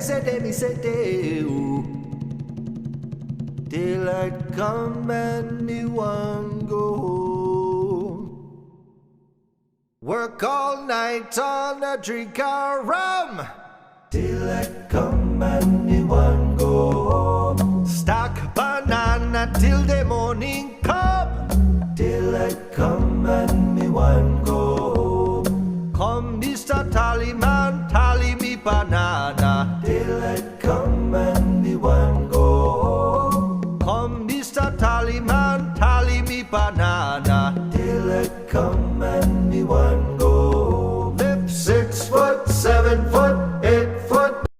me say day, ooh. Daylight come and me want go home. Work all night on a drink of rum. Daylight come and me want go home. Stack banana till the morning come. Daylight come and me want go home. Come Mr. Tallyman, tally me banana. Daylight come and